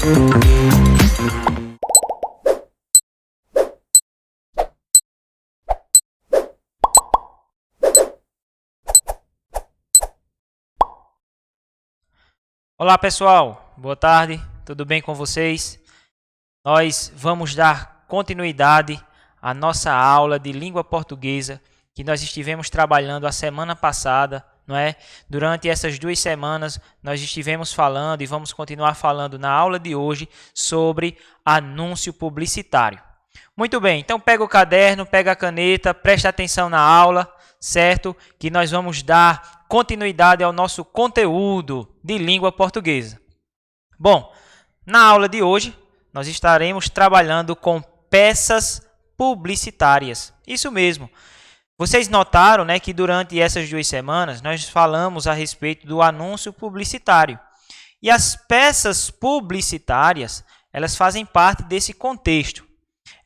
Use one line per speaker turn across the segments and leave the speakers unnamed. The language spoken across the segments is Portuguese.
Olá pessoal, boa tarde, tudo bem com vocês? Nós vamos dar continuidade à nossa aula de língua portuguesa que nós estivemos trabalhando a semana passada, não é? Durante essas 2 semanas nós estivemos falando e vamos continuar falando na aula de hoje sobre anúncio publicitário. Muito bem, então pega o caderno, pega a caneta, presta atenção na aula, certo? Que nós vamos dar continuidade ao nosso conteúdo de língua portuguesa. Bom, na aula de hoje, nós estaremos trabalhando com peças publicitárias. Isso mesmo. Vocês notaram, né, que durante essas 2 semanas nós falamos a respeito do anúncio publicitário. E as peças publicitárias, elas fazem parte desse contexto.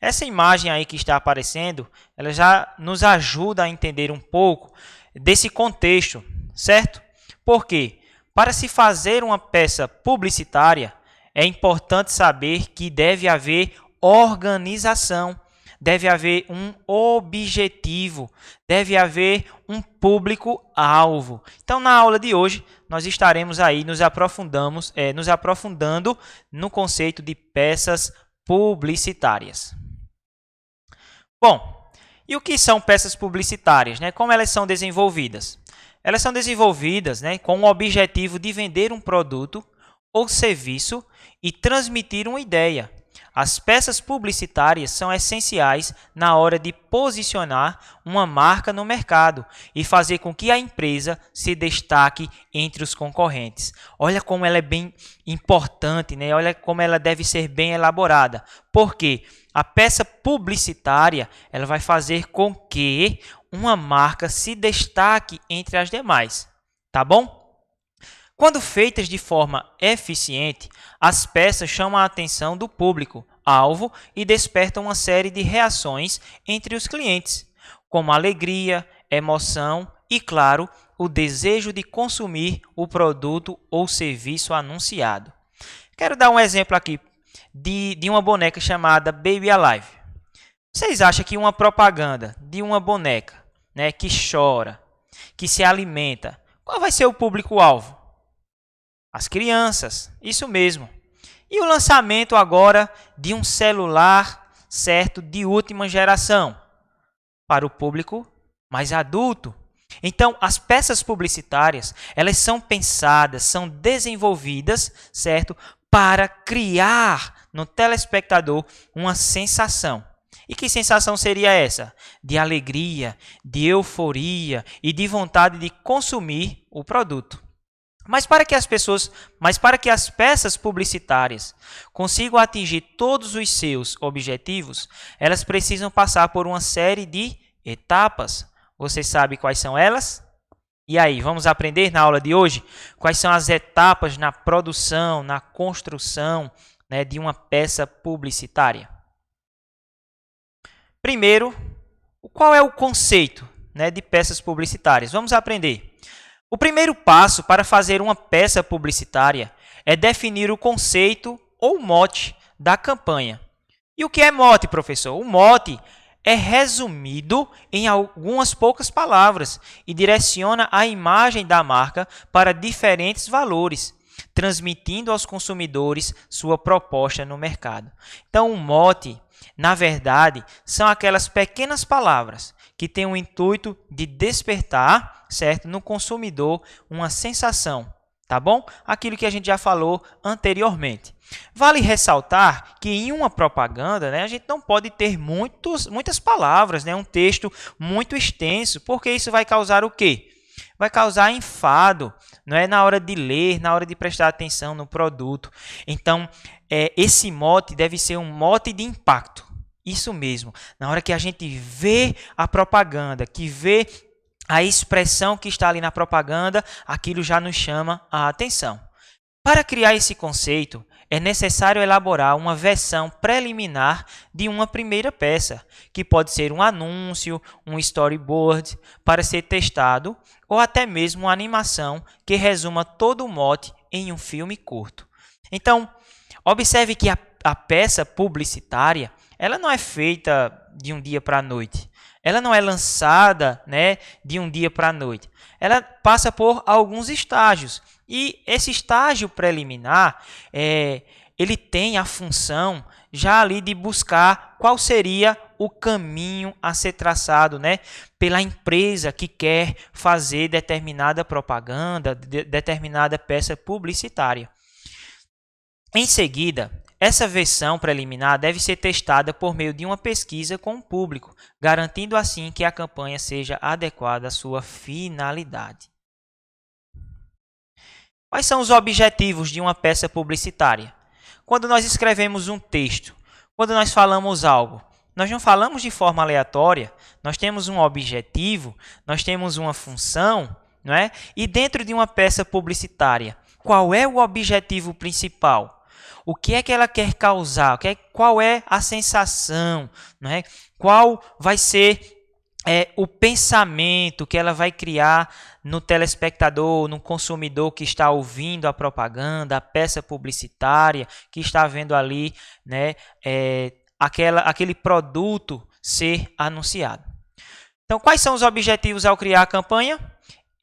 Essa imagem aí que está aparecendo, ela já nos ajuda a entender um pouco desse contexto, certo? Por quê? Para se fazer uma peça publicitária, é importante saber que deve haver organização, deve haver um objetivo, deve haver um público-alvo. Então, na aula de hoje, nós estaremos aí nos aprofundando no conceito de peças publicitárias. Bom, e o que são peças publicitárias, né? Como elas são desenvolvidas? Elas são desenvolvidas, né, com o objetivo de vender um produto ou serviço e transmitir uma ideia. As peças publicitárias são essenciais na hora de posicionar uma marca no mercado e fazer com que a empresa se destaque entre os concorrentes. Olha como ela é bem importante, né? Olha como ela deve ser bem elaborada. Por quê? A peça publicitária ela vai fazer com que uma marca se destaque entre as demais, tá bom? Quando feitas de forma eficiente, as peças chamam a atenção do público-alvo e despertam uma série de reações entre os clientes, como alegria, emoção e, claro, o desejo de consumir o produto ou serviço anunciado. Quero dar um exemplo aqui de uma boneca chamada Baby Alive. Vocês acham que uma propaganda de uma boneca, né, que chora, que se alimenta, qual vai ser o público-alvo? As crianças, isso mesmo. E o lançamento agora de um celular, certo, de última geração, para o público mais adulto. Então, as peças publicitárias, elas são pensadas, são desenvolvidas, certo, para criar no telespectador uma sensação. E que sensação seria essa? De alegria, de euforia e de vontade de consumir o produto. Mas para que as peças publicitárias consigam atingir todos os seus objetivos, elas precisam passar por uma série de etapas. Você sabe quais são elas? E aí, vamos aprender na aula de hoje quais são as etapas na produção, na construção, né, de uma peça publicitária. Primeiro, qual é o conceito, né, de peças publicitárias? Vamos aprender. O primeiro passo para fazer uma peça publicitária é definir o conceito ou mote da campanha. E o que é mote, professor? O mote é resumido em algumas poucas palavras e direciona a imagem da marca para diferentes valores, transmitindo aos consumidores sua proposta no mercado. Então, o mote, na verdade, são aquelas pequenas palavras que têm o intuito de despertar, certo, no consumidor uma sensação, tá bom? Aquilo que a gente já falou anteriormente. Vale ressaltar que em uma propaganda, né, a gente não pode ter muitas palavras, né, um texto muito extenso, porque isso vai causar o quê? Vai causar enfado, não é, na hora de ler, na hora de prestar atenção no produto. Então, esse mote deve ser um mote de impacto. Isso mesmo, na hora que a gente vê a propaganda, que vê a expressão que está ali na propaganda, aquilo já nos chama a atenção. Para criar esse conceito, é necessário elaborar uma versão preliminar de uma primeira peça, que pode ser um anúncio, um storyboard, para ser testado, ou até mesmo uma animação que resuma todo o mote em um filme curto. Então, observe que a peça publicitária, ela não é feita de um dia para a noite. Ela não é lançada, né, de um dia para a noite. Ela passa por alguns estágios. E esse estágio preliminar, ele tem a função já ali de buscar qual seria o caminho a ser traçado, né, pela empresa que quer fazer determinada propaganda, determinada peça publicitária. Em seguida, essa versão preliminar deve ser testada por meio de uma pesquisa com o público, garantindo assim que a campanha seja adequada à sua finalidade. Quais são os objetivos de uma peça publicitária? Quando nós escrevemos um texto, quando nós falamos algo, nós não falamos de forma aleatória, nós temos um objetivo, nós temos uma função, não é? E dentro de uma peça publicitária, qual é o objetivo principal? O que é que ela quer causar? Qual é a sensação? Não é? Qual vai ser o pensamento que ela vai criar no telespectador, no consumidor que está ouvindo a propaganda, a peça publicitária, que está vendo ali, né, aquele produto ser anunciado. Então, quais são os objetivos ao criar a campanha?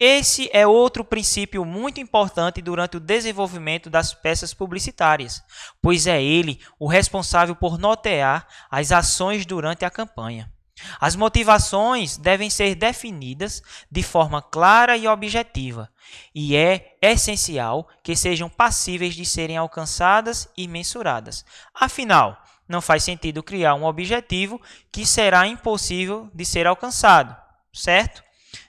Esse é outro princípio muito importante durante o desenvolvimento das peças publicitárias, pois é ele o responsável por nortear as ações durante a campanha. As motivações devem ser definidas de forma clara e objetiva, e é essencial que sejam passíveis de serem alcançadas e mensuradas. Afinal, não faz sentido criar um objetivo que será impossível de ser alcançado, certo?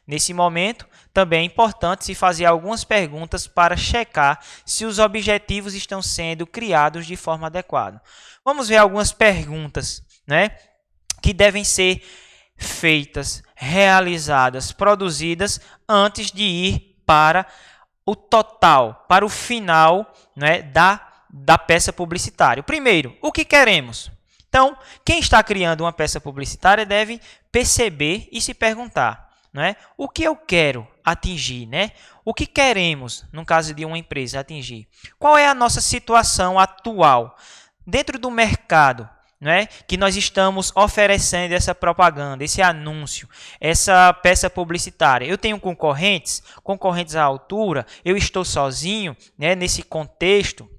Nesse momento, também é importante se fazer algumas perguntas para checar se os objetivos estão sendo criados de forma adequada. Vamos ver algumas perguntas, né, que devem ser feitas, realizadas, produzidas antes de ir para o total, para o final, né, da peça publicitária. Primeiro, o que queremos? Então, quem está criando uma peça publicitária deve perceber e se perguntar, não é? O que eu quero atingir, né? O que queremos, no caso de uma empresa, atingir? Qual é a nossa situação atual dentro do mercado, não é? Que nós estamos oferecendo essa propaganda, esse anúncio, essa peça publicitária? Eu tenho concorrentes à altura? Eu estou sozinho, né, nesse contexto?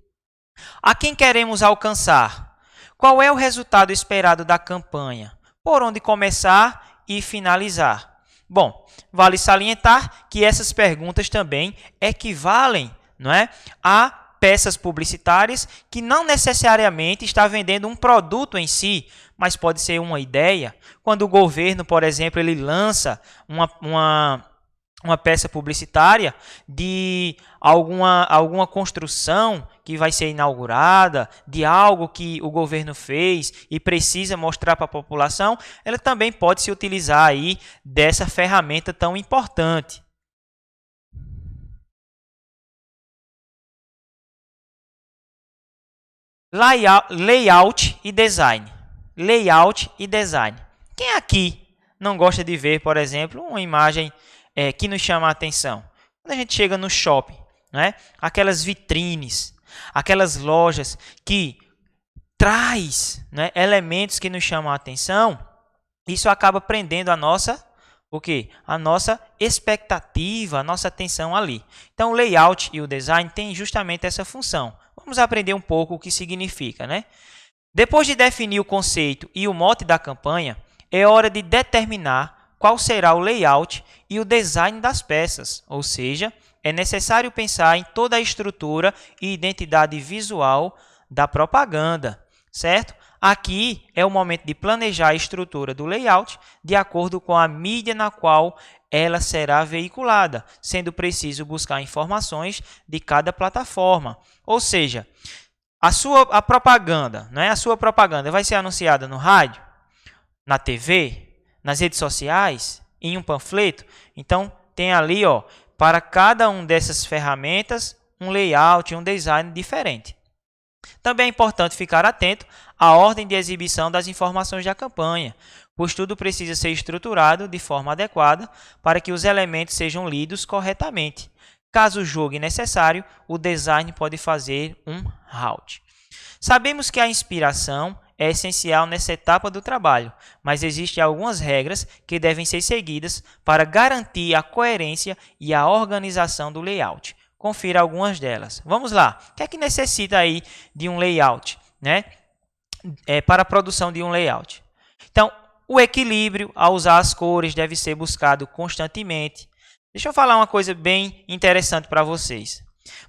A quem queremos alcançar? Qual é o resultado esperado da campanha? Por onde começar e finalizar? Bom, vale salientar que essas perguntas também equivalem, não é, a peças publicitárias que não necessariamente está vendendo um produto em si, mas pode ser uma ideia. Quando o governo, por exemplo, ele lança uma peça publicitária de alguma construção que vai ser inaugurada, de algo que o governo fez e precisa mostrar para a população, ela também pode se utilizar aí dessa ferramenta tão importante. Layout e design. Layout e design. Quem aqui não gosta de ver, por exemplo, uma imagem que nos chama a atenção? Quando a gente chega no shopping, né? Aquelas vitrines, aquelas lojas que traz, né, elementos que nos chamam a atenção, isso acaba prendendo a nossa, o quê? A nossa expectativa, a nossa atenção ali. Então, o layout e o design têm justamente essa função. Vamos aprender um pouco o que significa, né? Depois de definir o conceito e o mote da campanha, é hora de determinar qual será o layout e o design das peças, ou seja, é necessário pensar em toda a estrutura e identidade visual da propaganda, certo? Aqui é o momento de planejar a estrutura do layout de acordo com a mídia na qual ela será veiculada, sendo preciso buscar informações de cada plataforma. Ou seja, a propaganda, né? A sua propaganda vai ser anunciada no rádio, na TV, nas redes sociais, em um panfleto. Então, tem ali, ó, para cada uma dessas ferramentas, um layout, um design diferente. Também é importante ficar atento à ordem de exibição das informações da campanha, pois tudo precisa ser estruturado de forma adequada para que os elementos sejam lidos corretamente. Caso julgue necessário, o design pode fazer um route. Sabemos que a inspiração é essencial nessa etapa do trabalho, mas existem algumas regras que devem ser seguidas para garantir a coerência e a organização do layout. Confira algumas delas. Vamos lá. O que é que necessita aí de um layout, né? Para a produção de um layout? Então, o equilíbrio ao usar as cores deve ser buscado constantemente. Deixa eu falar uma coisa bem interessante para vocês.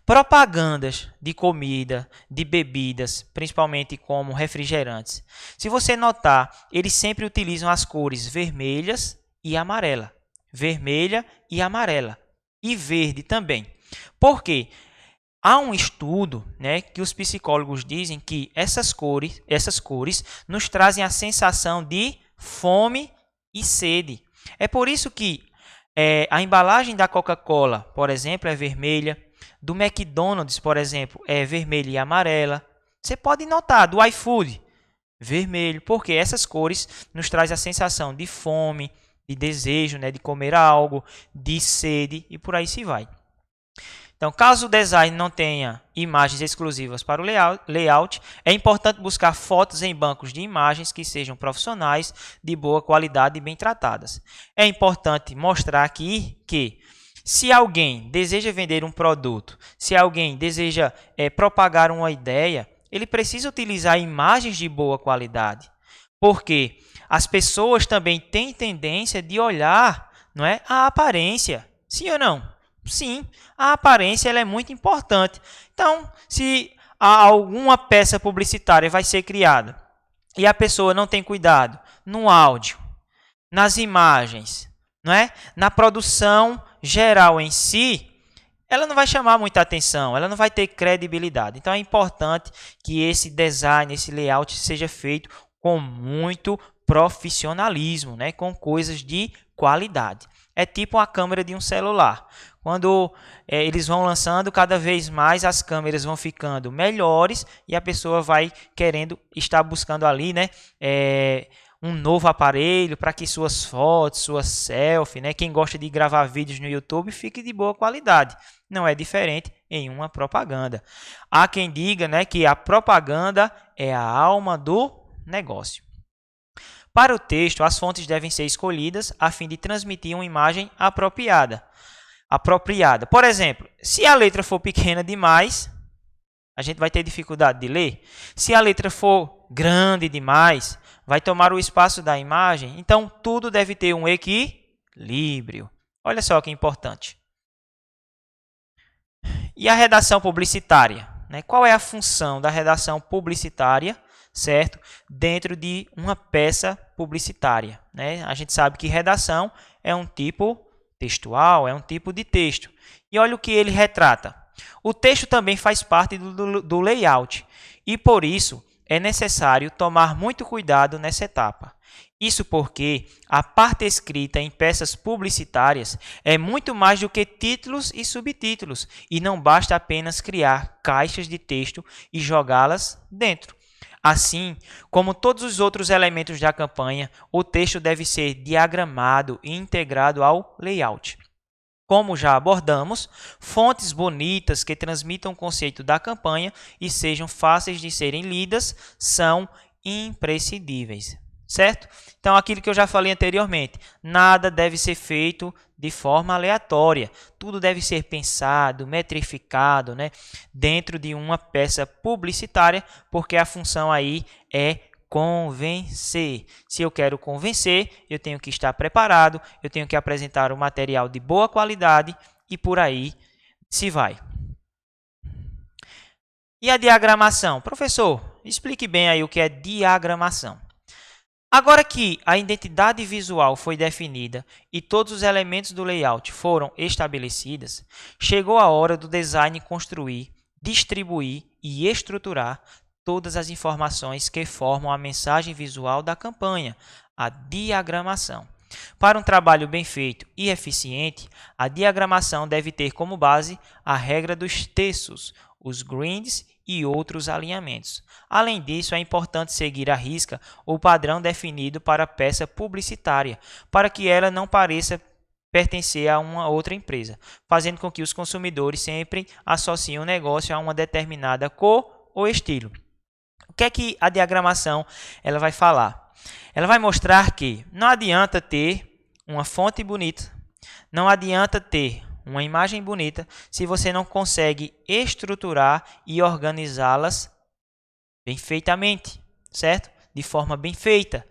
Propagandas de comida, de bebidas, principalmente como refrigerantes. Se você notar, eles sempre utilizam as cores vermelhas e amarela. Vermelha e amarela. E verde também. Por quê? Há um estudo, né, que os psicólogos dizem que essas cores nos trazem a sensação de fome e sede. É por isso que a embalagem da Coca-Cola, por exemplo, é vermelha. Do McDonald's, por exemplo, é vermelha e amarela. Você pode notar, do iFood, vermelho, porque essas cores nos trazem a sensação de fome, de desejo, né, de comer algo, de sede e por aí se vai. Então, caso o design não tenha imagens exclusivas para o layout, é importante buscar fotos em bancos de imagens que sejam profissionais, de boa qualidade e bem tratadas. É importante mostrar aqui que, se alguém deseja vender um produto, se alguém deseja propagar uma ideia, ele precisa utilizar imagens de boa qualidade, porque as pessoas também têm tendência de olhar, não é, a aparência, sim ou não? Sim, a aparência ela é muito importante. Então, se alguma peça publicitária vai ser criada e a pessoa não tem cuidado no áudio, nas imagens, não é? Na produção geral em si, ela não vai chamar muita atenção, ela não vai ter credibilidade. Então, é importante que esse design, esse layout seja feito com muito profissionalismo, né? Com coisas de qualidade. É tipo a câmera de um celular. Quando eles vão lançando, cada vez mais as câmeras vão ficando melhores e a pessoa vai querendo estar buscando ali, né, um novo aparelho para que suas fotos, suas selfies, né, quem gosta de gravar vídeos no YouTube, fique de boa qualidade. Não é diferente em uma propaganda. Há quem diga, né, que a propaganda é a alma do negócio. Para o texto, as fontes devem ser escolhidas a fim de transmitir uma imagem apropriada. Por exemplo, se a letra for pequena demais, a gente vai ter dificuldade de ler. Se a letra for grande demais, vai tomar o espaço da imagem. Então, tudo deve ter um equilíbrio. Olha só que importante. E a redação publicitária, né? Qual é a função da redação publicitária, certo? Dentro de uma peça publicitária, né? A gente sabe que redação é um tipo textual, é um tipo de texto. E olha o que ele retrata. O texto também faz parte do layout e, por isso, é necessário tomar muito cuidado nessa etapa. Isso porque a parte escrita em peças publicitárias é muito mais do que títulos e subtítulos, e não basta apenas criar caixas de texto e jogá-las dentro. Assim, como todos os outros elementos da campanha, o texto deve ser diagramado e integrado ao layout. Como já abordamos, fontes bonitas que transmitam o conceito da campanha e sejam fáceis de serem lidas são imprescindíveis, certo? Então, aquilo que eu já falei anteriormente, nada deve ser feito de forma aleatória. Tudo deve ser pensado, metrificado, né, dentro de uma peça publicitária, porque a função aí é convencer. Se eu quero convencer, eu tenho que estar preparado, eu tenho que apresentar um material de boa qualidade e por aí se vai. E a diagramação? Professor, explique bem aí o que é diagramação. Agora que a identidade visual foi definida e todos os elementos do layout foram estabelecidos, chegou a hora do design construir, distribuir e estruturar todas as informações que formam a mensagem visual da campanha, a diagramação. Para um trabalho bem feito e eficiente, a diagramação deve ter como base a regra dos terços, os grids e outros alinhamentos. Além disso, é importante seguir à risca o padrão definido para a peça publicitária, para que ela não pareça pertencer a uma outra empresa, fazendo com que os consumidores sempre associem o negócio a uma determinada cor ou estilo. O que é que a diagramação ela vai falar? Ela vai mostrar que não adianta ter uma fonte bonita, não adianta ter uma imagem bonita se você não consegue estruturar e organizá-las bem feitamente, certo? De forma bem feita.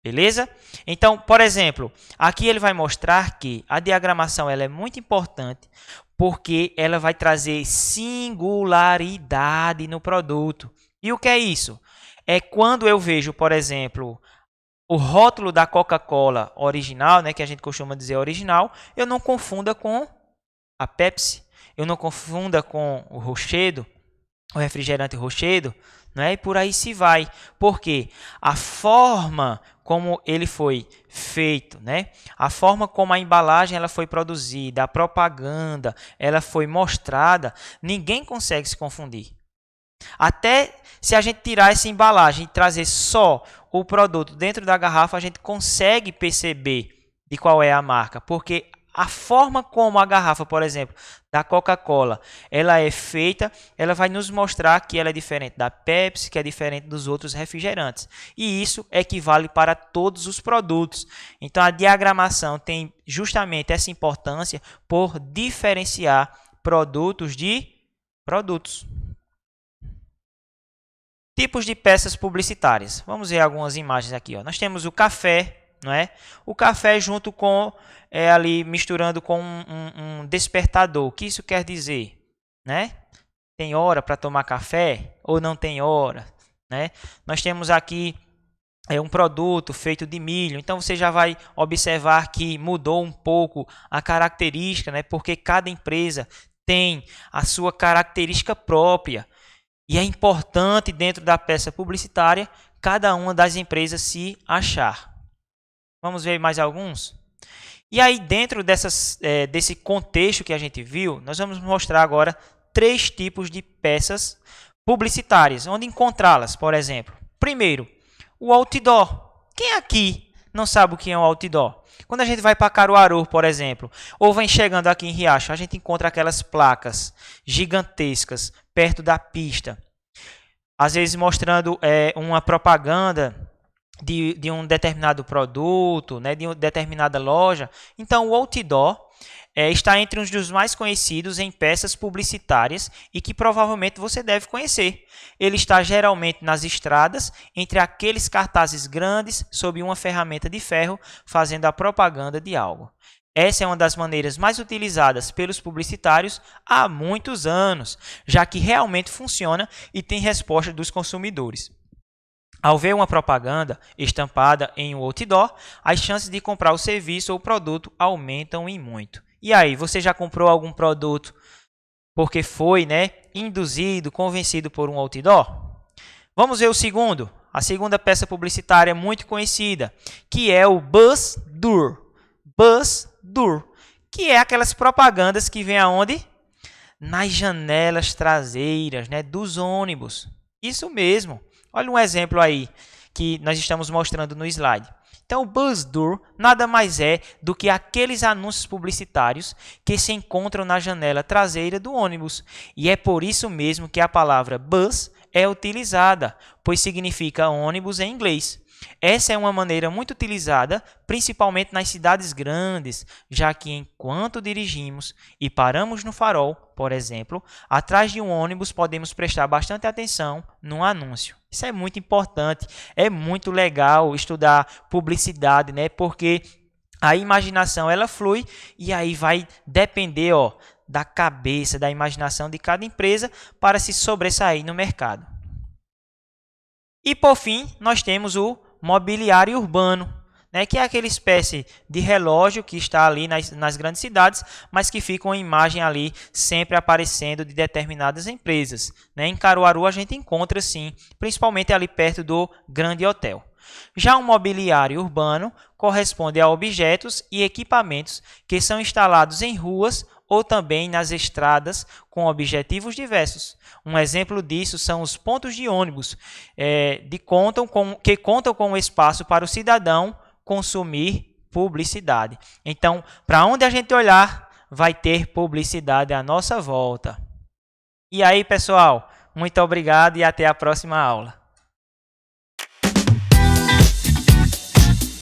Beleza? Então, por exemplo, aqui ele vai mostrar que a diagramação ela é muito importante porque ela vai trazer singularidade no produto. E o que é isso? É quando eu vejo, por exemplo, o rótulo da Coca-Cola original, né, que a gente costuma dizer original, eu não confunda com a Pepsi, eu não confunda com o Rochedo, o refrigerante Rochedo, né? E por aí se vai. Porque a forma como ele foi feito, né? A forma como a embalagem ela foi produzida, a propaganda ela foi mostrada, ninguém consegue se confundir. Até se a gente tirar essa embalagem e trazer só o produto dentro da garrafa, a gente consegue perceber de qual é a marca, porque a forma como a garrafa, por exemplo, da Coca-Cola, ela é feita, ela vai nos mostrar que ela é diferente da Pepsi, que é diferente dos outros refrigerantes. E isso equivale para todos os produtos. Então, a diagramação tem justamente essa importância por diferenciar produtos de produtos. Tipos de peças publicitárias. Vamos ver algumas imagens aqui. Ó. Nós temos o café, não é? O café junto com ali misturando com um despertador. O que isso quer dizer, né? Tem hora para tomar café ou não tem hora, né? Nós temos aqui um produto feito de milho. Então você já vai observar que mudou um pouco a característica, né? Porque cada empresa tem a sua característica própria. E é importante, dentro da peça publicitária, cada uma das empresas se achar. Vamos ver mais alguns? E aí, dentro desse contexto que a gente viu, nós vamos mostrar agora 3 tipos de peças publicitárias. Onde encontrá-las, por exemplo? Primeiro, o outdoor. Quem aqui não sabe o que é um outdoor? Quando a gente vai para Caruaru, por exemplo, ou vem chegando aqui em Riacho, a gente encontra aquelas placas gigantescas perto da pista, às vezes mostrando uma propaganda de um determinado produto, né, de uma determinada loja. Então, o outdoor está entre um dos mais conhecidos em peças publicitárias e que provavelmente você deve conhecer. Ele está geralmente nas estradas, entre aqueles cartazes grandes sob uma ferramenta de ferro, fazendo a propaganda de algo. Essa é uma das maneiras mais utilizadas pelos publicitários há muitos anos, já que realmente funciona e tem resposta dos consumidores. Ao ver uma propaganda estampada em um outdoor, as chances de comprar o serviço ou produto aumentam em muito. E aí, você já comprou algum produto porque foi, induzido, convencido por um outdoor? Vamos ver o segundo. A segunda peça publicitária muito conhecida, que é o BuzzDoor. BuzzDoor, que é aquelas propagandas que vêm aonde? Nas janelas traseiras, dos ônibus. Isso mesmo. Olha um exemplo aí que nós estamos mostrando no slide. Então, o BuzzDoor nada mais é do que aqueles anúncios publicitários que se encontram na janela traseira do ônibus. E é por isso mesmo que a palavra buzz é utilizada, pois significa ônibus em inglês. Essa é uma maneira muito utilizada, principalmente nas cidades grandes, já que enquanto dirigimos e paramos no farol, por exemplo, atrás de um ônibus podemos prestar bastante atenção no anúncio. Isso é muito importante, é muito legal estudar publicidade, porque a imaginação ela flui e aí vai depender da cabeça, da imaginação de cada empresa para se sobressair no mercado. E por fim, nós temos o mobiliário urbano, que é aquela espécie de relógio que está ali nas grandes cidades, mas que fica uma imagem ali sempre aparecendo de determinadas empresas. Em Caruaru a gente encontra sim, principalmente ali perto do Grande Hotel. Já o mobiliário urbano corresponde a objetos e equipamentos que são instalados em ruas ou também nas estradas com objetivos diversos. Um exemplo disso são os pontos de ônibus, que contam com espaço para o cidadão consumir publicidade. Então, para onde a gente olhar, vai ter publicidade à nossa volta. E aí, pessoal, muito obrigado e até a próxima aula.